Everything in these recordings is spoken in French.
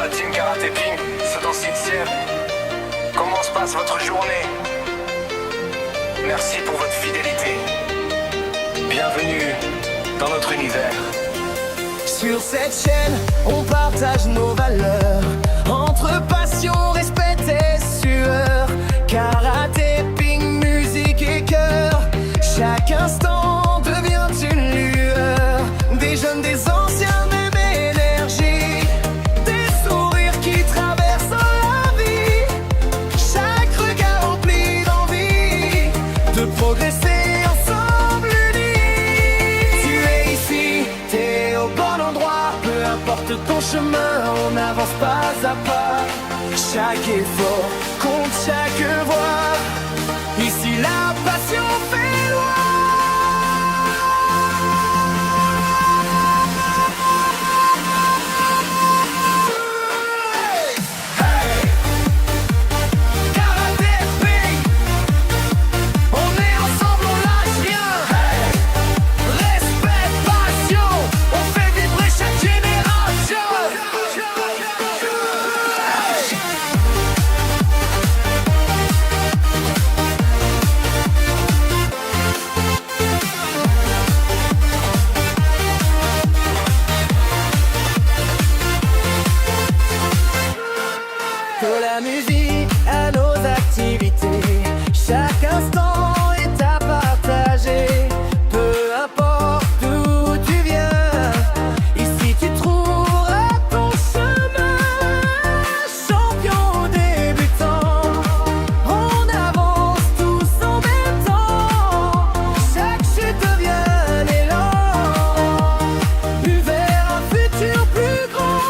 la team Karaté Ping, c'est dans Citière. Comment se passe votre journée? Merci pour votre fidélité. Bienvenue dans notre univers. Sur cette chaîne, on partage nos valeurs. Entre passion, respect et sueur. Karaté, ping, musique et cœur. Chaque instant devient une lueur. Des jeunes, des anciens, même énergie. Des sourires qui traversent la vie. Chaque regard rempli d'envie de progresser ensemble unis. Tu es ici, t'es au bon endroit. Peu importe ton chemin, on avance pas à pas. Chaque effort compte, chaque voix. Ici la passion fait loi. De la musique à nos activités, chaque instant est à partager. Peu importe d'où tu viens, ici tu trouveras ton chemin. Champion débutant, on avance tous en même temps. Chaque chute devient un élan, vers un futur plus grand.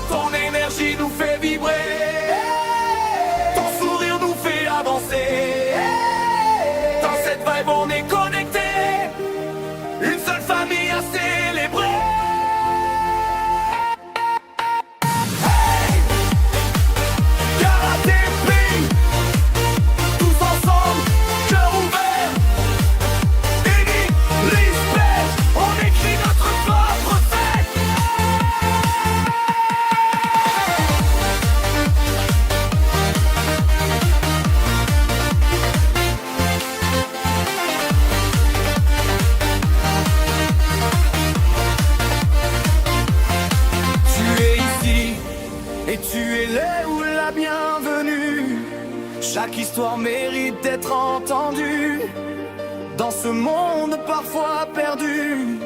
Ton énergie nous fait vibrer. Ton sourire nous fait avancer. Dans cette vibe on est connecté. Une seule famille à célébrer. Hey! Karaté Ping, tous ensemble, cœur ouvert. Unis, respect, on écrit notre propre fête. Tu es ici et tu es là où la bienvenue. Chaque histoire mérite d'être entendue. Dans ce monde parfois perdu,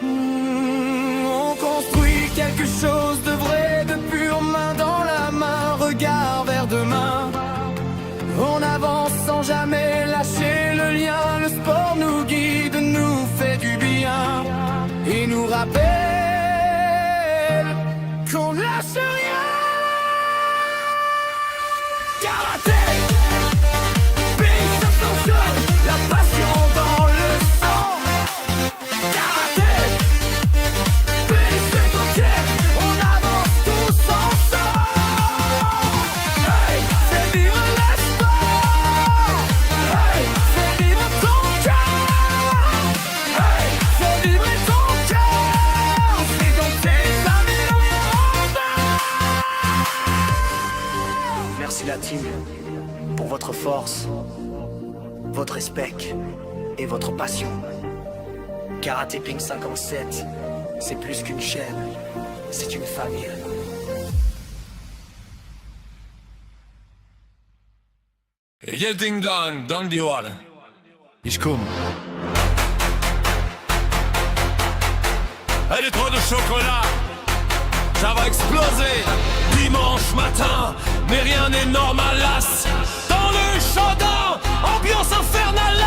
on construit quelque chose de vrai, de pur, main dans la main, regard vers demain. On avance sans jamais lâcher le lien. Le sport nous guide, nous fait du bien et nous rappelle qu'on lâche rien. Karaté, Ping, ça fonctionne, la passion dans le sang. Karaté, Ping, c'est ok, on avance tous ensemble. Hey, c'est vivre l'espoir. Hey, c'est vivre ton cœur. Hey, c'est vivre ton cœur. C'est donc tes amis dans le monde. Merci la team pour votre force, votre respect et votre passion. Karaté Ping 57, c'est plus qu'une chaîne, c'est une famille. Getting done, dans die Ohren. Ich komm. Elle est trop de chocolat, ça va exploser. Dimanche matin, mais rien n'est normal. Dans le chaudin, ambiance infernale.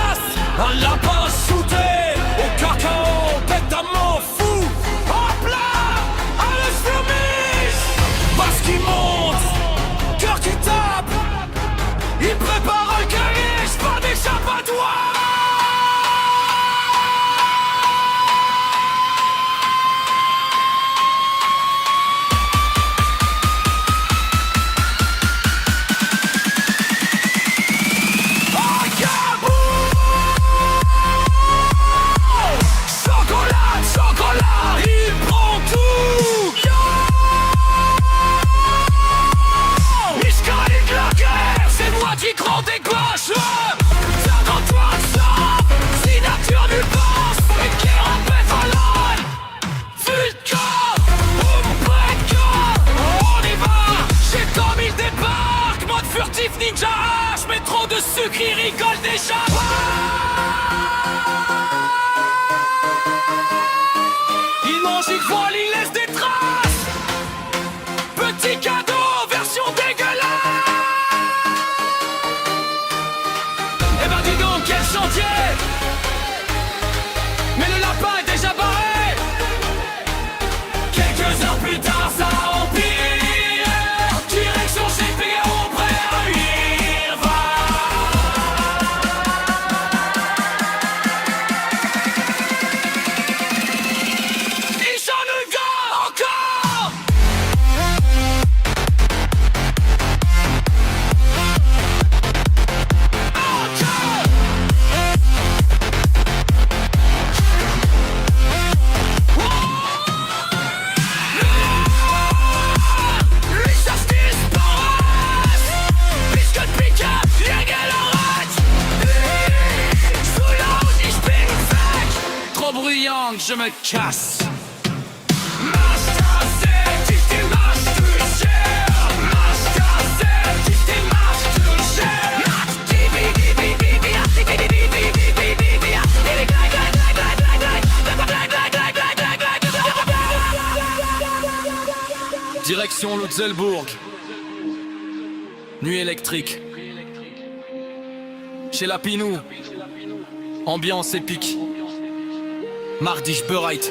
Un lapin shooté au cacao, pétamment fou. Hop là, allez furmiche. Parce qu'il monte, cœur qui tape. Il prépare un caniche, pas d'échappatoire. Magic Voile, il laisse des traces. Petit cadeau, version dégueulasse. Eh ben dis donc, quel chantier. Mais le lapin est déjà barré. Quelques heures plus tard, ça empire. Direction chez Figaro, prêt à il va. Il chante le gars encore. Trop bruyant que je me casse. Direction Lutzelbourg. Nuit électrique. Chez la Pinou. Ambiance épique. Mardi Bereit.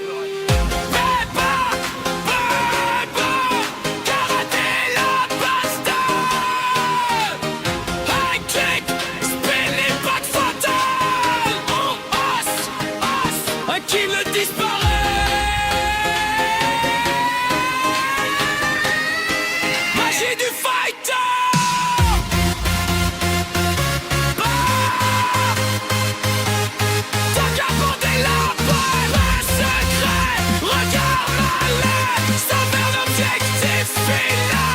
Un kill disparaît. Magie du fighter. T'as qu'à porter la balle. Un secret. Regarde ma lettre. Ça fait l'objectif final.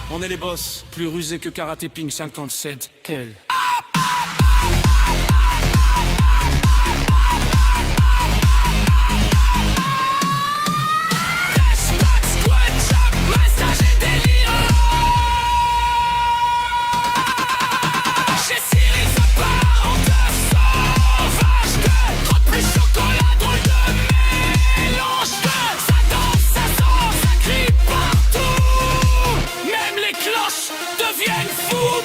On est les boss, plus rusés que Karate Ping 57. Quel deviennent fous.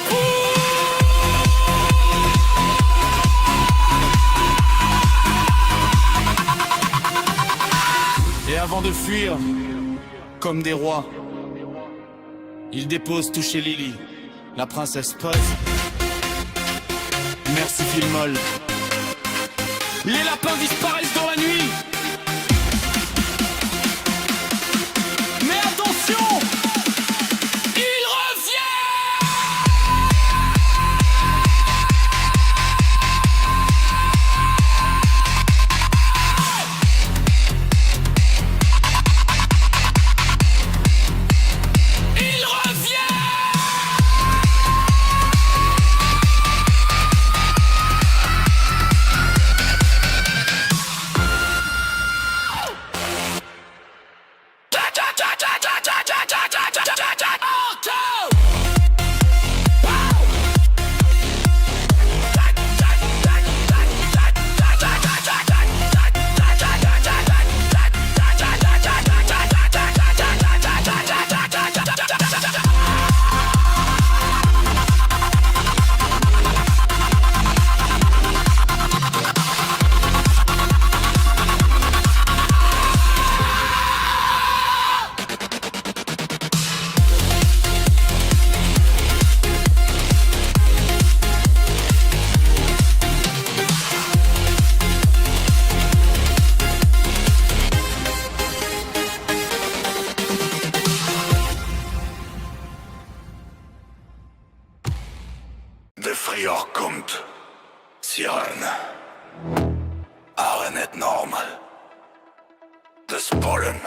Et avant de fuir, comme des rois, ils déposent tout chez Lily. La princesse pose. Merci Filmol. Les lapins disparaissent dans la nuit. Mais attention! Il revient! Il revient! Diese frier kommt. Siren. Are nicht normal. Das Pollen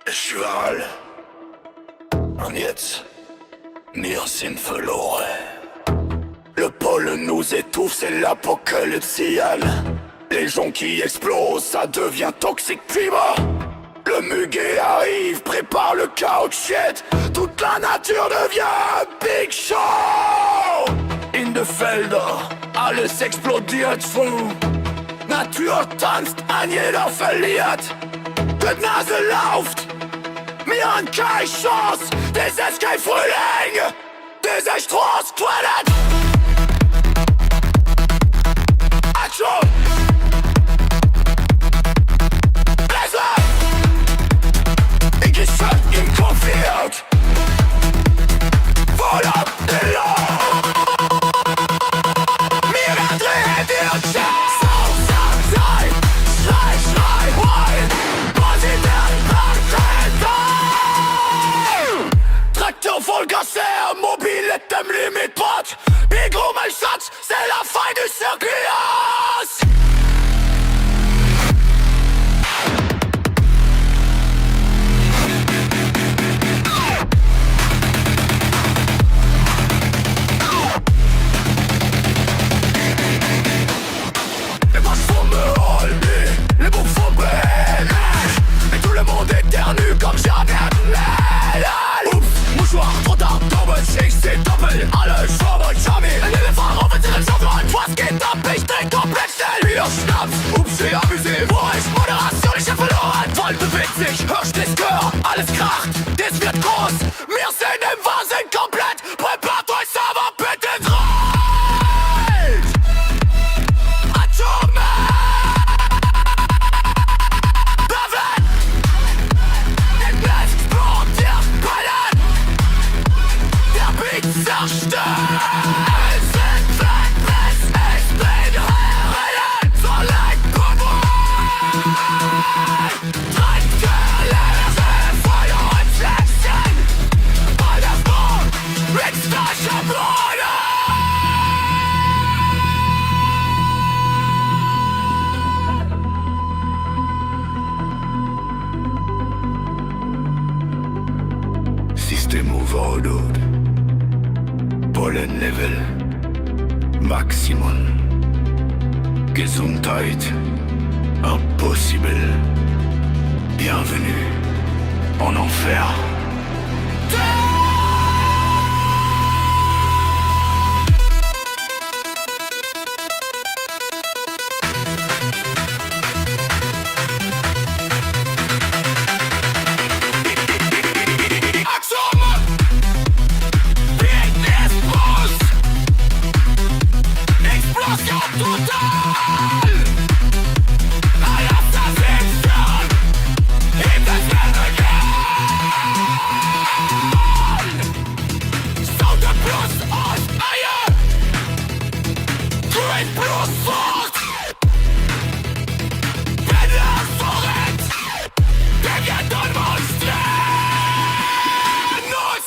ist überall. Und jetzt, wir sind verloren. Le pollen nous étouffe, c'est l'apocalypse. Les gens qui explosent, ça devient toxique puis bas. Le muguet arrive, prépare le caoutchouc. Toute la nature devient un big show. In de Felder, alles explodiert von. Natur tanzt, an jeder verliert. Die Nase lauft, mir an keine Chance. Das ist kein Frühling, das ist Trosttoilette. Action! Bläser! Ich geschöpft im Konflikt. Voll ab den Lauf. Mir drehen wir Chefs. Tracteur Volgasser, mobilette dem limite pote. Bigou mal schatz, c'est la fin du circuit. Les vaches font me enlever, les boucs font brûler. Et tout le monde éternue comme jamais. Mouchoir, trop tard, double six, c'est doppel. Alle Schrauben, Chami, ein Elefant auf den Schaufeln. Was geht ab, ich dreh komplett schnell. Wieder Schnaps, ups, j'ai abusé. Wo ist Moderation, ich hab verloren. Voll bewegt sich, hörst das Gehör, alles kracht, das wird groß. Wir sind im Wahnsinn komplett. Prepart euch, aber bitte dreht. Atome! Bewen! Den Blitz explodiert, brennen! Der Beat zerstört! Es sind weg, bis ich bin Herren! So leid, Treibt gelesen, Feuer und Fläschchen! Bei der Frau, mit starker Bruder! System overload. Pollenlevel Maximum. Gesundheit impossible. Bienvenue en enfer. Explosion totale! À la section, il devient Sound de plus aus Eier! Great plus fort! Wenn verrennt, devient un monstre! Notre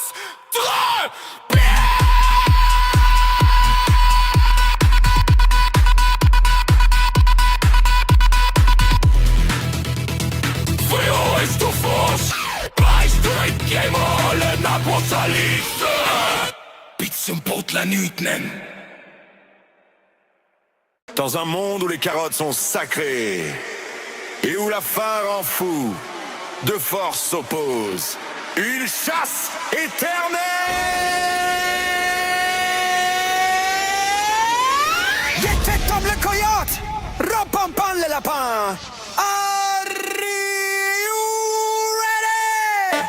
Dans un monde où les carottes sont sacrées et où la faim rend fou, deux forces s'opposent. Une chasse éternelle! Jätte comme le coyote, rompant le lapin. Are you ready?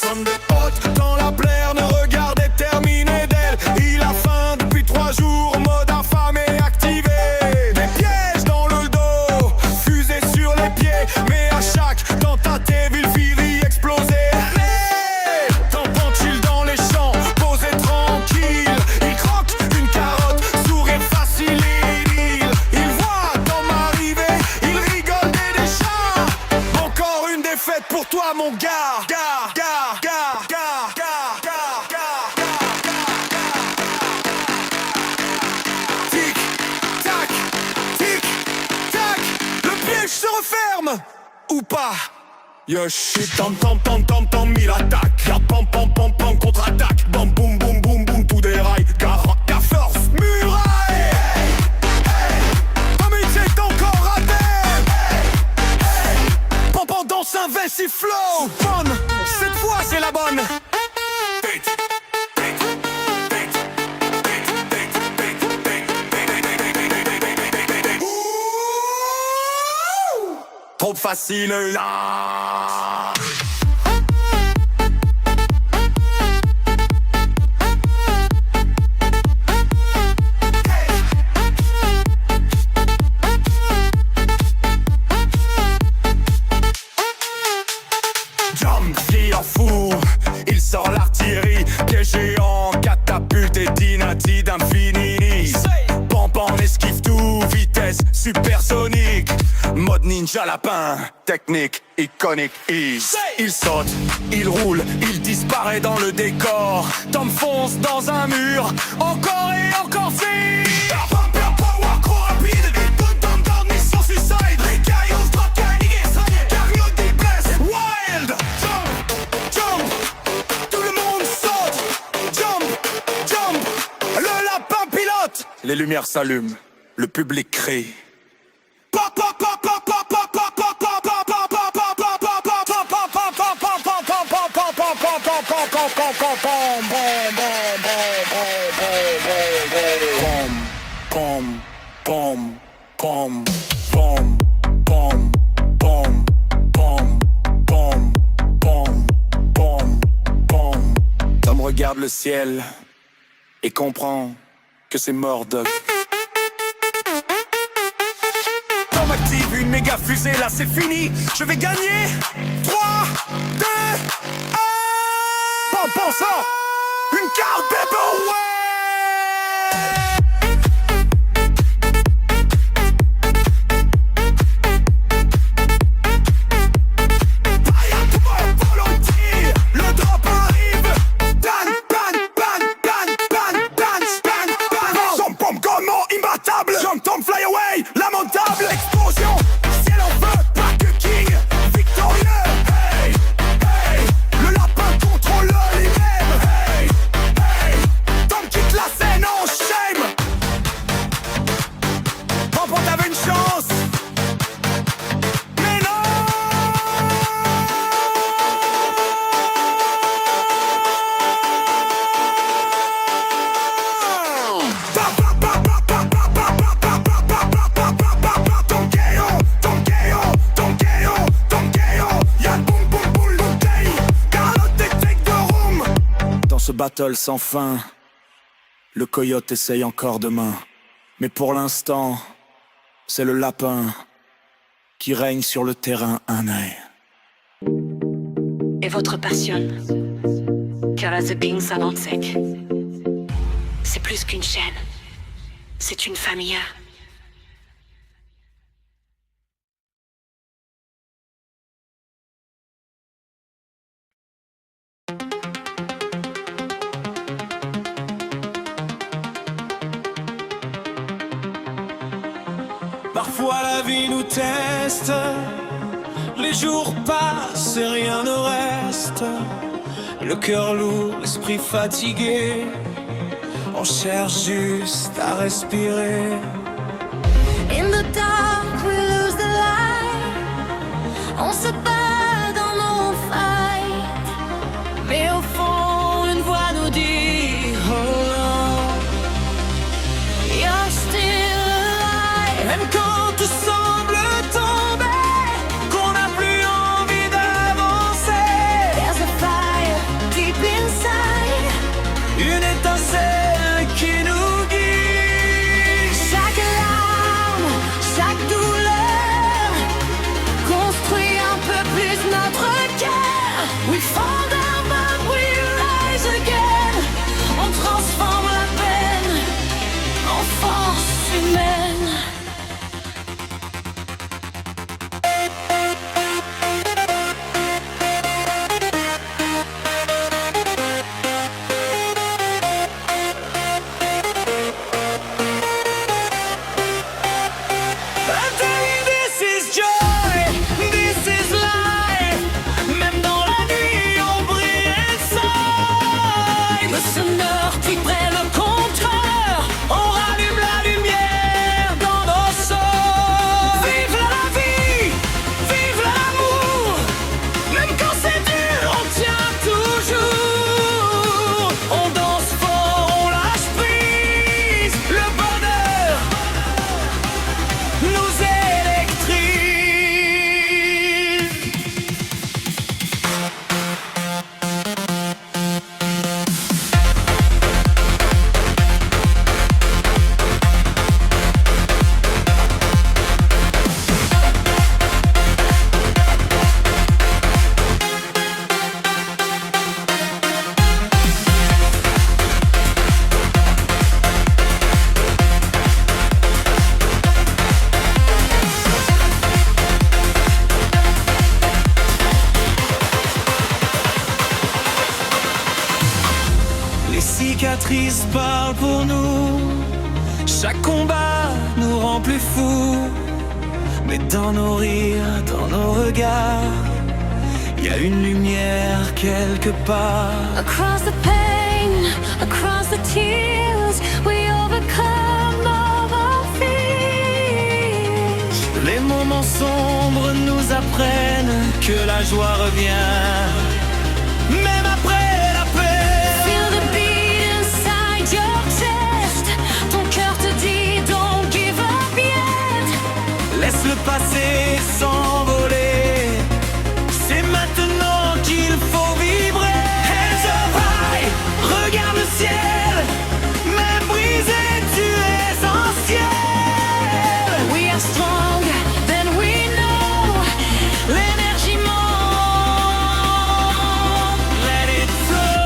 Sonne de potes dans la plaire, ne regardez terminer d'elle. Il a faim depuis 3 jours, mode infâme et activé. Des pièges dans le dos, fusée sur les pieds. Mais à chaque tentative, il finit exploser. Tant chill dans les champs, posé tranquille. Il croque toi mon gars, gars, gars, gars, gars, gars, gars, gars, tic, tac, le piège se referme, ou pas. Yo shit, tam tam tam tam tam, il attaque. Y'a pam pam pam pam, contre-attaque. Bam boum boum boum boum, tout déraille. Car force, muraille. Amitié est encore raté. Pam pam danse invincible flow. Bonne, cette fois c'est la bonne. Trop facile là. Jump, tire fou, il sort l'artillerie, piège géant, catapulte et dynamite d'infini. Pampan esquive tout, vitesse supersonique. Mode ninja lapin, technique iconique. Il saute, il roule, il disparaît dans le décor. Tom fonce dans un mur, encore et encore si. Power, trop rapide, down, mission suicide. Ricailleuse, Dracaïs, Cariote, blesse, wild. Jump, tout le monde saute. Jump, le lapin pilote. Les lumières s'allument, le public crie. Tom regarde le ciel et comprend que c'est Mordok. Tom active une méga fusée, là c'est fini. Je vais gagner. 3, 2, 1. Pam sort une carte bébé, ouais. Tom fly away, lamentable explosion, ciel en feu, pas que king, victorieux. Hey, hey, le lapin contrôle lui-même. Hey, hey, Tom quitte la scène en shame. Pampan t'avais une chance, mais non. Ce battle sans fin, le coyote essaye encore demain. Mais pour l'instant, c'est le lapin qui règne sur le terrain un œil. Et votre passion, Karazeping 57, c'est plus qu'une chaîne, c'est une famille. Parfois la vie nous teste, les jours passent et rien ne reste. Le cœur lourd, l'esprit fatigué, on cherche juste à respirer. In the dark we lose the light. On se bat dans nos fights, mais au fond une voix nous dit hold on, you're still alive. Même quand tout semble tomber, qu'on n'a plus envie d'avancer, There's a fire deep inside. une étincelle qui nous guide. Chaque larme, chaque douleur construit un peu plus notre cœur. We fall down but we rise again. On transforme la peine en force humaine. cicatrices parlent pour nous. Chaque combat nous rend plus fous. Mais dans nos rires, dans nos regards, y a une lumière quelque part. Across the pain, across the tears, we overcome all our fears. Les moments sombres nous apprennent que la joie revient, même après la paix. Feel the beat inside your chest. Ton cœur te dit don't give up yet. Laisse le passé s'envoler. C'est maintenant qu'il faut vibrer. Hands up high, regarde le ciel. Même brisé, tu es essentiel. We are strong, then we know. L'énergie monte. Let it flow.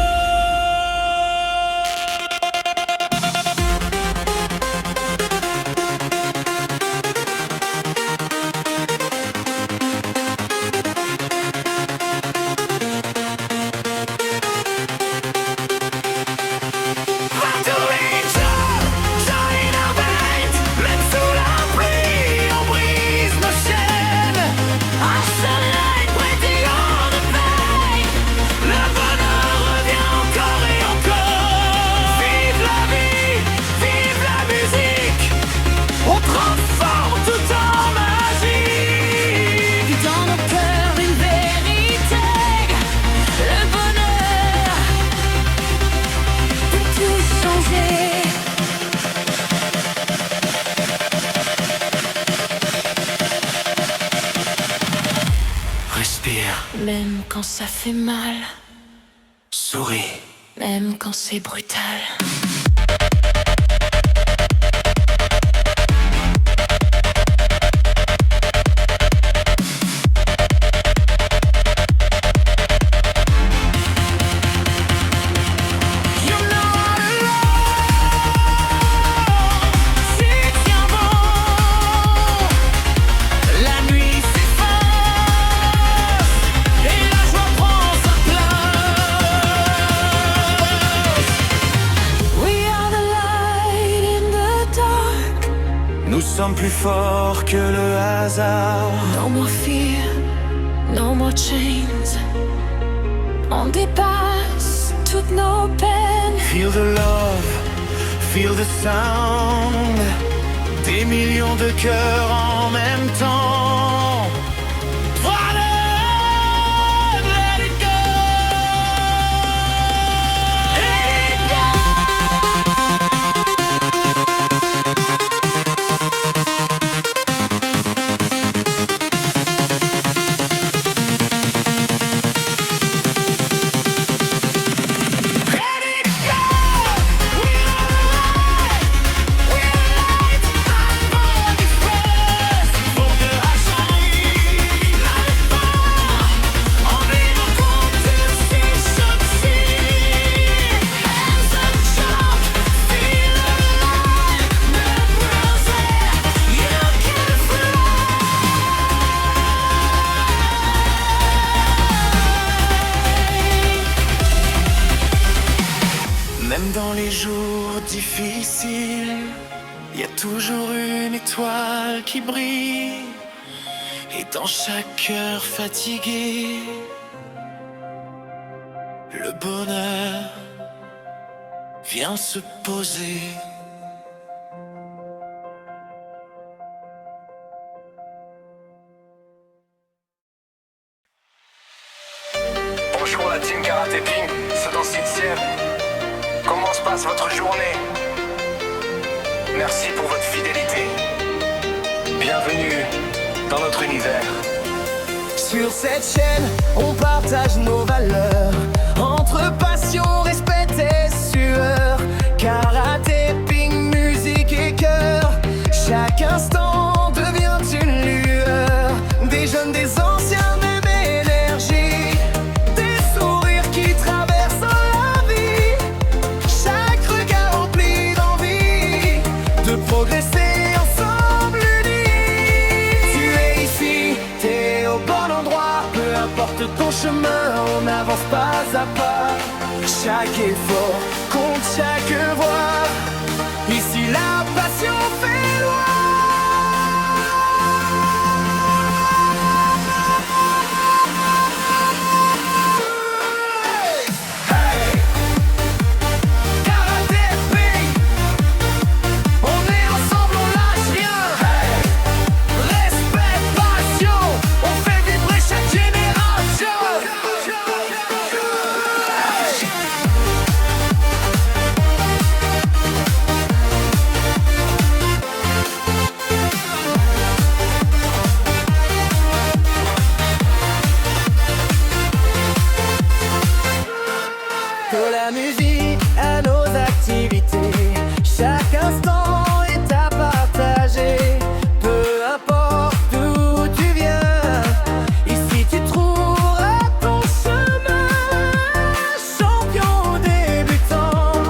Respire, Même quand ça fait mal, souris. même quand c'est brutal. Nous sommes plus forts que le hasard. No more fear, no more chains. On dépasse toutes nos peines. Feel the love, feel the sound. Des millions de cœurs en même temps. Let it go. Let it go. Même dans les jours difficiles, y a toujours une étoile qui brille. Et dans chaque cœur fatigué, le bonheur vient se poser. Bonjour la team Karaté Ping, c'est dans Citiel. Comment se passe votre journée? Merci pour votre fidélité. Bienvenue dans notre univers. Sur cette chaîne, on partage nos valeurs. Entre passion, respect et sueur. Karaté, ping, musique et cœur. Chaque instant devient une lueur. Des jeunes, des anciens, même énergie. Des sourires qui traversent la vie. Chaque regard rempli d'envie de progresser ensemble unis. Tu es ici, t'es au bon endroit. Peu importe ton chemin, on avance pas à pas. Chaque effort compte chaque voix. Ici la passion fait loi. De la musique à nos activités, chaque instant est à partager. Peu importe d'où tu viens, ici tu trouveras ton chemin. Champion débutant,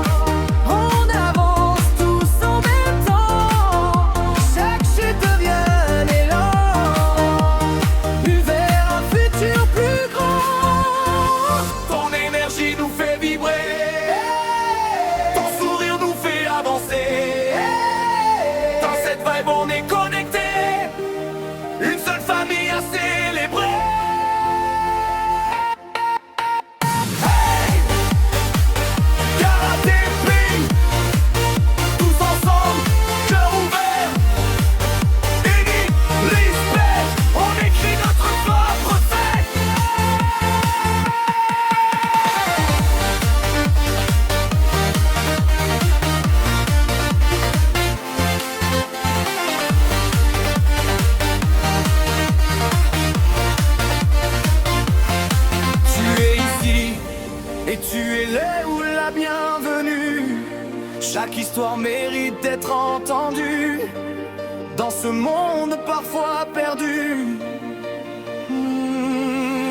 on avance tous en même temps. Chaque chute devient un élan, vers un futur plus grand. Ton énergie nous fait vibrer, ton sourire nous fait avancer. Dans cette vibe on est connecté, une seule famille à célébrer. Hey! Karaté Ping, tous ensemble, cœur ouvert, unique, respect, on écrit notre propre fête. Tu es ici et tu es là où la bienvenue. Chaque histoire mérite d'être entendue dans ce monde parfois perdu.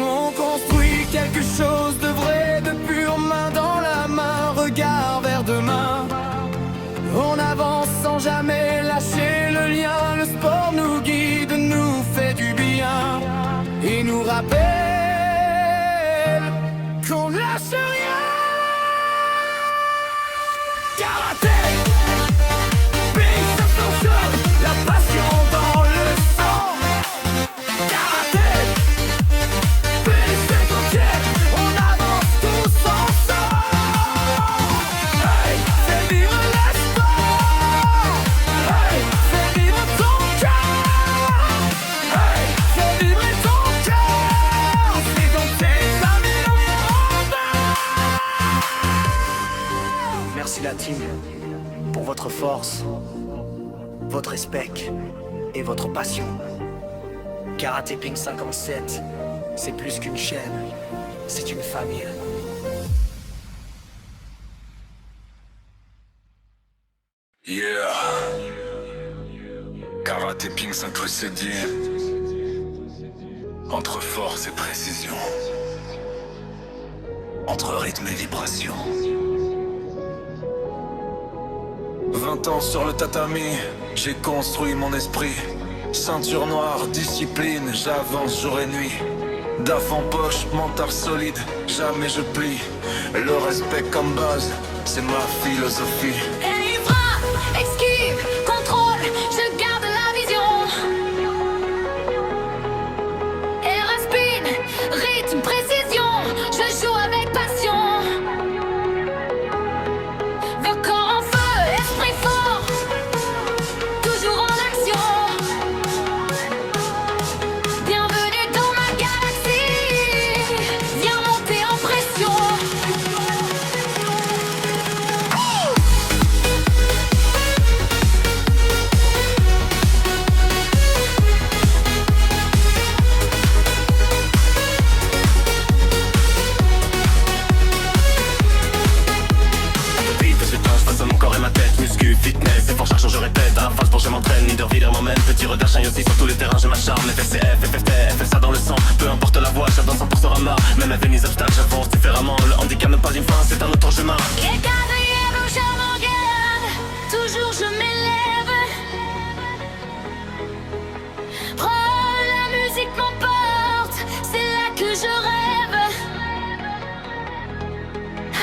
On construit quelque chose de vrai, de pur, main dans la main, regard vers demain. On avance sans jamais lâcher le lien. Le sport nous guide, nous fait du bien et nous rappelle qu'on lâche rien. Karaté, Ping, ça fonctionne, la passion dans le sang. Karaté, Ping, c'est conquête, on avance tous ensemble. Hey, fais vivre l'espoir. Hey, fais vivre ton cœur. Hey, fais vibrer ton cœur. C'est dans tes amis dans les Merci la team pour votre force, votre respect et votre passion. Karaté Ping 57, c'est plus qu'une chaîne, c'est une famille. Yeah. Karaté Ping 57 dit entre force et précision, entre rythme et vibration. 20 ans sur le tatami, j'ai construit mon esprit. Ceinture noire, discipline, j'avance jour et nuit. DAF en poche, mental solide, jamais je plie. Le respect comme base, c'est ma philosophie. Et frappe, esquive, contrôle, je garde la vision. Air spin, rythme, précision, je joue avec passion. Le corps en feu, esprit fort, toujours en action. Bienvenue dans ma galaxie, viens monter en pression. Fitness, effort charge, je répète, à la phase pour je m'entraîne, leader, leader m'emmène, petit redar, chien aussi sur tous les terrains, j'ai ma charme, FCF, FFT, FSA dans le sang, peu importe la voie, j'avance 100% rama, même avec les obstacles, j'avance différemment, le handicap n'est pas une fin, c'est un autre chemin. Les quadrilles rouges à mon garde, toujours je m'élève. Oh, la musique m'emporte, c'est là que je rêve.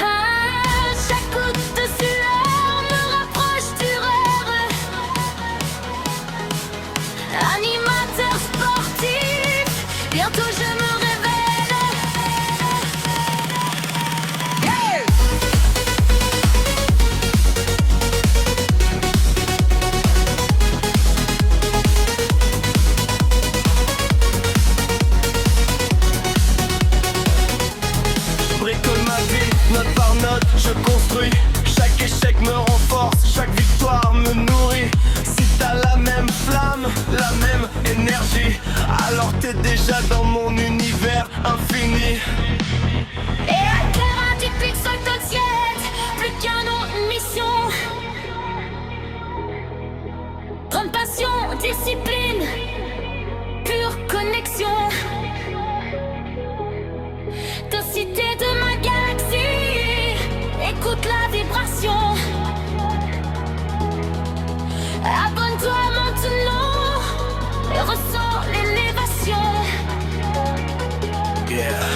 Ah, chaque coup de note, je construis. Chaque échec me renforce, chaque victoire me nourrit. Si t'as la même flamme, la même énergie, alors t'es déjà dans mon univers infini. Et à Karate Ping 57, plus qu'un nom, une mission. Grande passion, discipline, pure connexion. Densité de ma galaxie, écoute la vibration. Abonne-toi maintenant et ressens l'élévation. Yeah.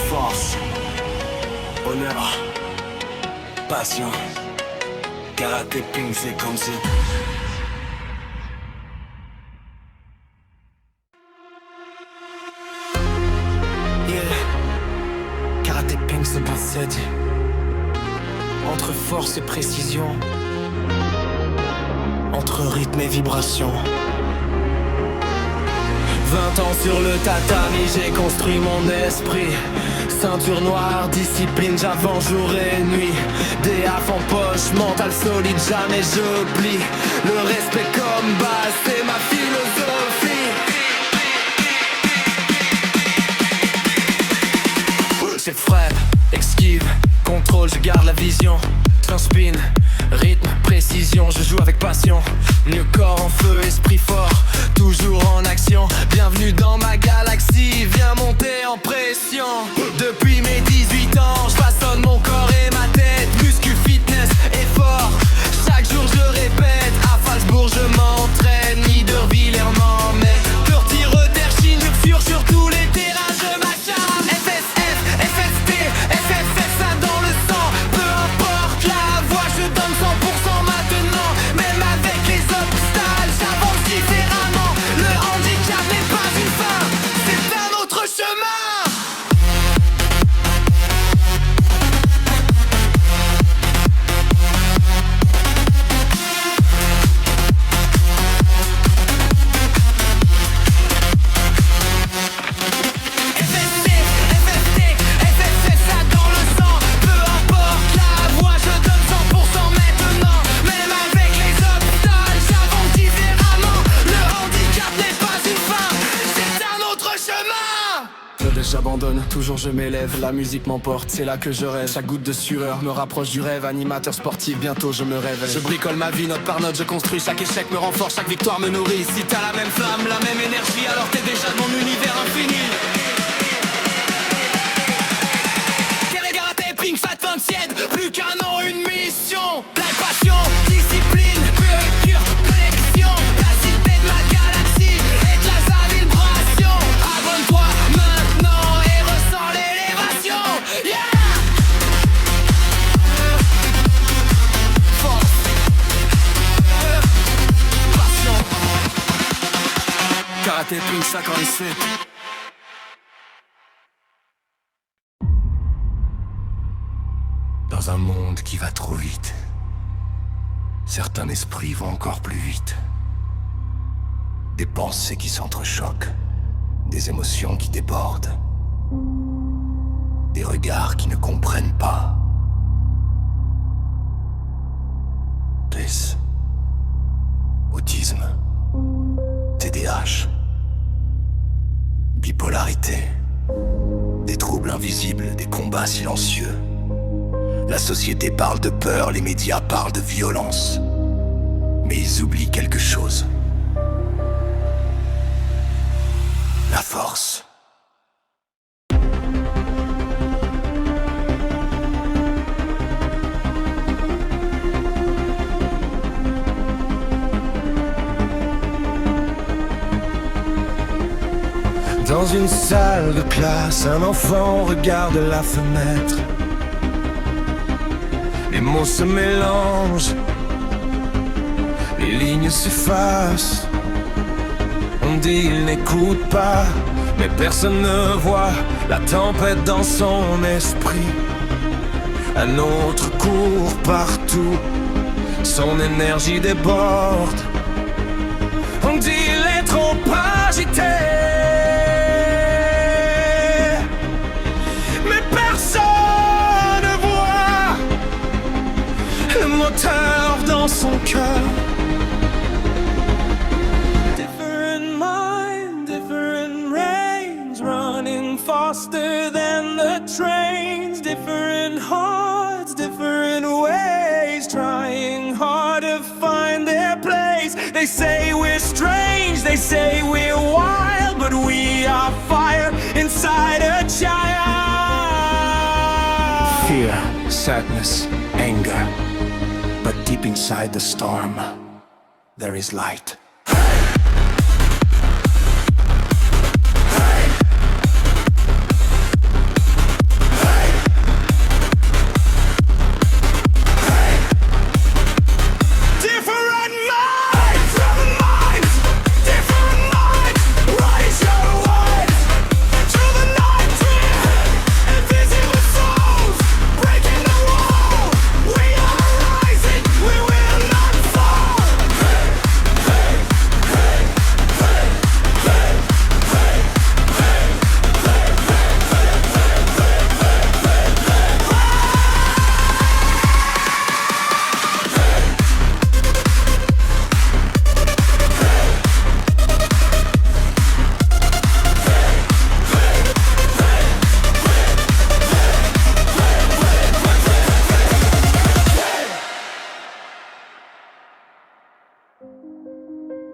Force, honneur, passion. Karaté Ping 57. Karaté Ping 57. Entre force et précision, entre rythme et vibration. 20 ans sur le tatami, j'ai construit mon esprit. Ceinture noire, discipline, j'avance jour et nuit. DAF en poche, mental solide, jamais je plie. Le respect comme base, c'est ma philosophie. C'est frappe, esquive, contrôle, je garde la vision. Spin, rythme, précision, je joue avec passion. Mieux corps en feu, esprit fort, toujours en action. Bienvenue dans ma galaxie, viens monter en pression. Depuis mes 18 ans, je façonne mon corps et ma tête. Muscu, fitness, effort, chaque jour je répète. À Falsbourg je m'entraîne, Niederwiller m'emmène. Dirty Reuter, Chine, sur tous les terrains je m'acharne. FSF, FST, FFF, ça dans le sang. Peu importe la voie, je donne 100% maintenant. Même avec les obstacles, j'avance différemment. Le handicap n'est pas une fin, c'est un autre chemin. FST, FFT, FFF, ça dans le sang. Peu importe la voie, je donne 100% maintenant. Même avec les obstacles, j'avance différemment. Le handicap n'est pas une fin, c'est un autre chemin. Je laisse, j'abandonne, toujours je m'élève. La musique m'emporte, c'est là que je rêve. Chaque goutte de sueur me rapproche du rêve. Animateur sportif, bientôt je me réveille. Je bricole ma vie, note par note, je construis. Chaque échec me renforce, chaque victoire me nourrit. Si t'as la même flamme, la même énergie, alors t'es déjà de mon univers infini. Karaté Ping 57, plus qu'un an, une mission. La passion, discipline, pure connexion. La cité de ma galaxie et de la vibration. Abonne-toi maintenant et ressens l'élévation. Yeah! Force, passion. Karaté Ping 57. Dans un monde qui va trop vite, certains esprits vont encore plus vite. Des pensées qui s'entrechoquent, des émotions qui débordent, des regards qui ne comprennent pas. TES, autisme, TDAH, bipolarité, des troubles invisibles, des combats silencieux. La société parle de peur, les médias parlent de violence. Mais ils oublient quelque chose. La force. Dans une salle de classe, un enfant regarde la fenêtre. Les mots se mélangent, les lignes s'effacent. On dit il n'écoute pas, mais personne ne voit la tempête dans son esprit. Un autre court partout, son énergie déborde. On dit il est trop agité, mais personne son cœur. Different mind, different range, running faster than the trains. Different hearts, different ways, trying hard to find their place. They say we're strange, they say we're wild, but we are fire inside a child. Fear, sadness, anger. But deep inside the storm, there is light.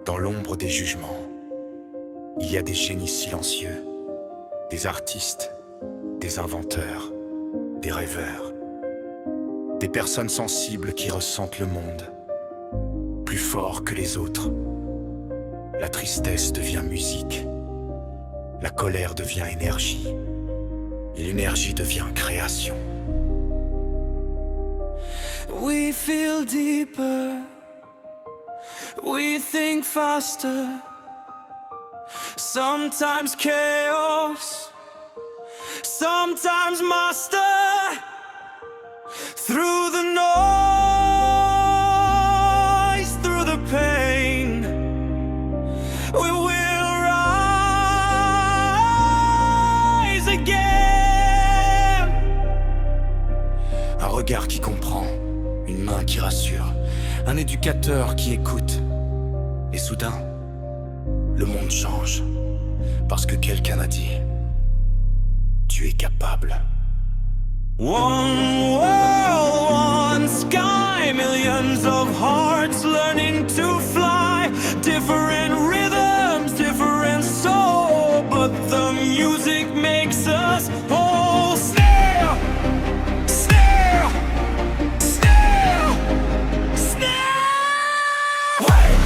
Dans l'ombre des jugements, il y a des génies silencieux, des artistes, des inventeurs, des rêveurs, des personnes sensibles qui ressentent le monde plus fort que les autres. La tristesse devient musique, la colère devient énergie, et l'énergie devient création. We feel deeper, we think faster. Sometimes chaos, sometimes master. Through the noise, through the pain, we will rise again. Un regard qui comprend, une main qui rassure, un éducateur qui écoute. Et soudain, le monde change. Parce que quelqu'un a dit, tu es capable. One world, one sky, millions of hearts learning to fly. Different rhythms, different soul, but the music makes us whole. Snare, snare, snare, snare. Wait.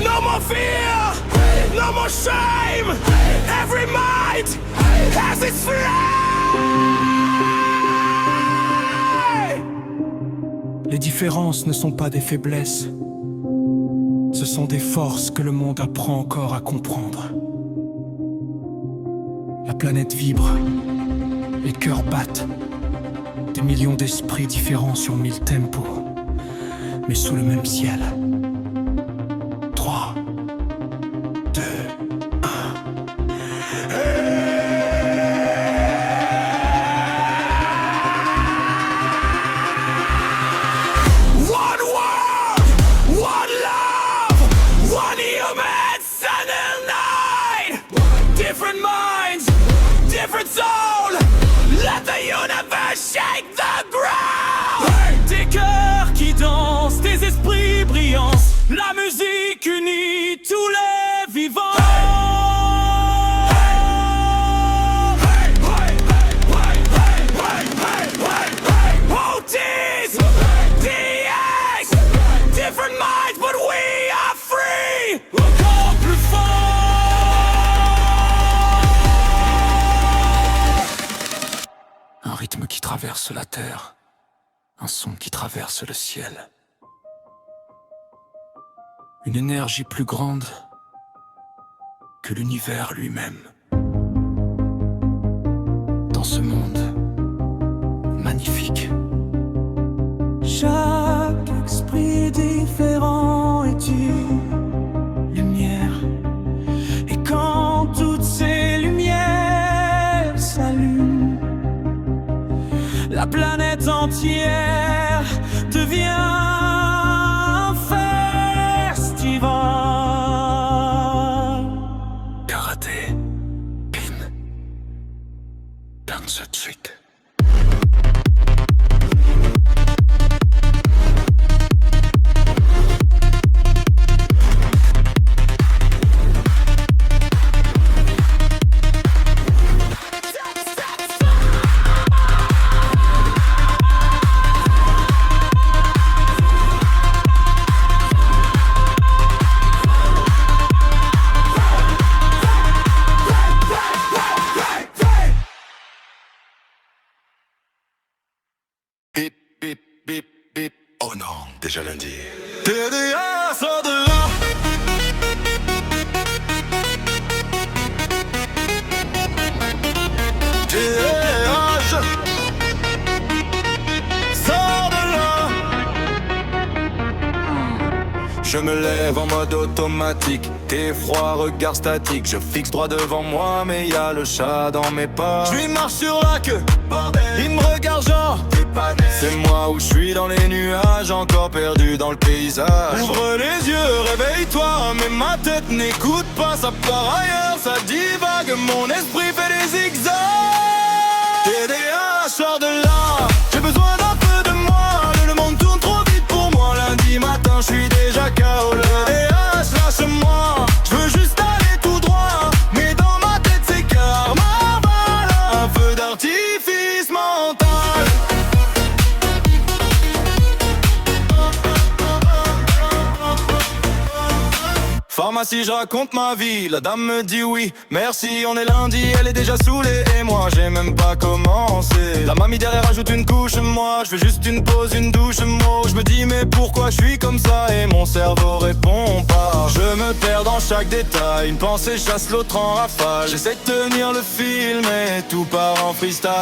No more fear, no more shame. Every might has its flame. Les différences ne sont pas des faiblesses. Ce sont des forces que le monde apprend encore à comprendre. La planète vibre, les cœurs battent. Des millions d'esprits différents sur 1000 tempos, mais sous le même ciel. 3, 2, 1. One world, one love, one human sun and night. Different minds, different soul. Let the universe shake the ground. Des cœurs qui dansent, des esprits brillants. La musique unit tous les vivants. OTs, DX, different minds, but we are free. Encore plus fort. Un rythme qui traverse traverse la terre, un son qui traverse le ciel. Une énergie plus grande que l'univers lui-même. Dans ce monde magnifique, chaque esprit différent est une lumière. Et quand toutes ces lumières s'allument, la planète entière devient un festival. Karaté, Pin, danse de suite. Bip, bip, bip, bip. Oh non, déjà lundi. TDA, sors de là. TDA, sors de là. Je me lève en mode automatique. T'es froid, regard statique. Je fixe droit devant moi, mais y a le chat dans mes pas. Je lui marche sur la queue, bordel. Il me regarde genre. C'est moi où je suis dans les nuages, encore perdu dans le paysage. Ouvre les yeux, réveille-toi, mais ma tête n'écoute pas, ça part ailleurs, ça divague, mon esprit fait des zigzags. TDA, sors de là, j'ai besoin d'un peu de moi, le monde tourne trop vite pour moi, lundi matin je suis déjà KO. TDA, lâche-moi, je veux juste aller tout droit, mais dans ma tête c'est carnaval, un feu d'artifice mental. Pharmacie, je raconte ma vie, la dame me dit oui, merci, on est lundi, elle est déjà saoulée, et moi j'ai même pas commencé. La mamie derrière ajoute une couche, moi je veux juste une pause, une douche, moi je me dis mais pourquoi je suis comme ça, et mon cerveau répond pas. Je me perds dans chaque détail, une pensée chasse l'autre en rafale. J'essaie de tenir le film et tout part en freestyle.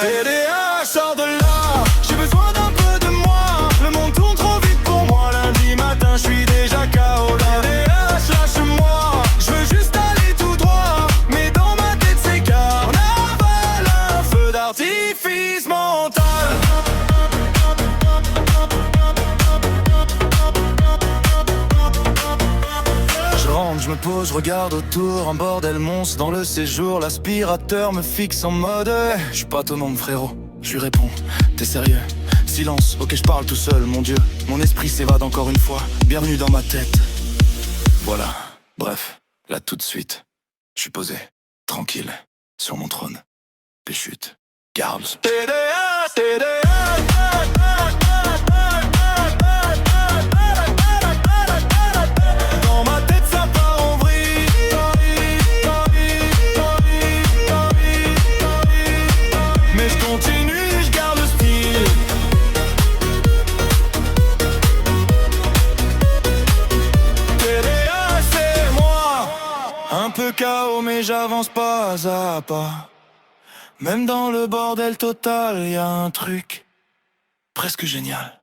TDA, sors de là, j'ai besoin d'un peu de moi, le monde tourne trop vite pour moi, lundi matin je suis déjà KO. Lâche-moi, je veux juste aller tout droit, mais dans ma tête c'est carnaval, un feu d'artifice mental. Je rentre, je me pose, je regarde autour, un bordel monstre dans le séjour, l'aspirateur me fixe en mode je suis pas ton nom frérot, je lui réponds, t'es sérieux? Silence, ok je parle tout seul, mon Dieu, mon esprit s'évade encore une fois, bienvenue dans ma tête. Voilà, bref, là tout de suite, je suis posé, tranquille, sur mon trône. Les chutes, Garls. TDA, TDA. Dans ma tête ça part en vrille. Mais je continue, je garde le style. Un peu KO mais j'avance pas à pas. Même dans le bordel total, y a un truc presque génial.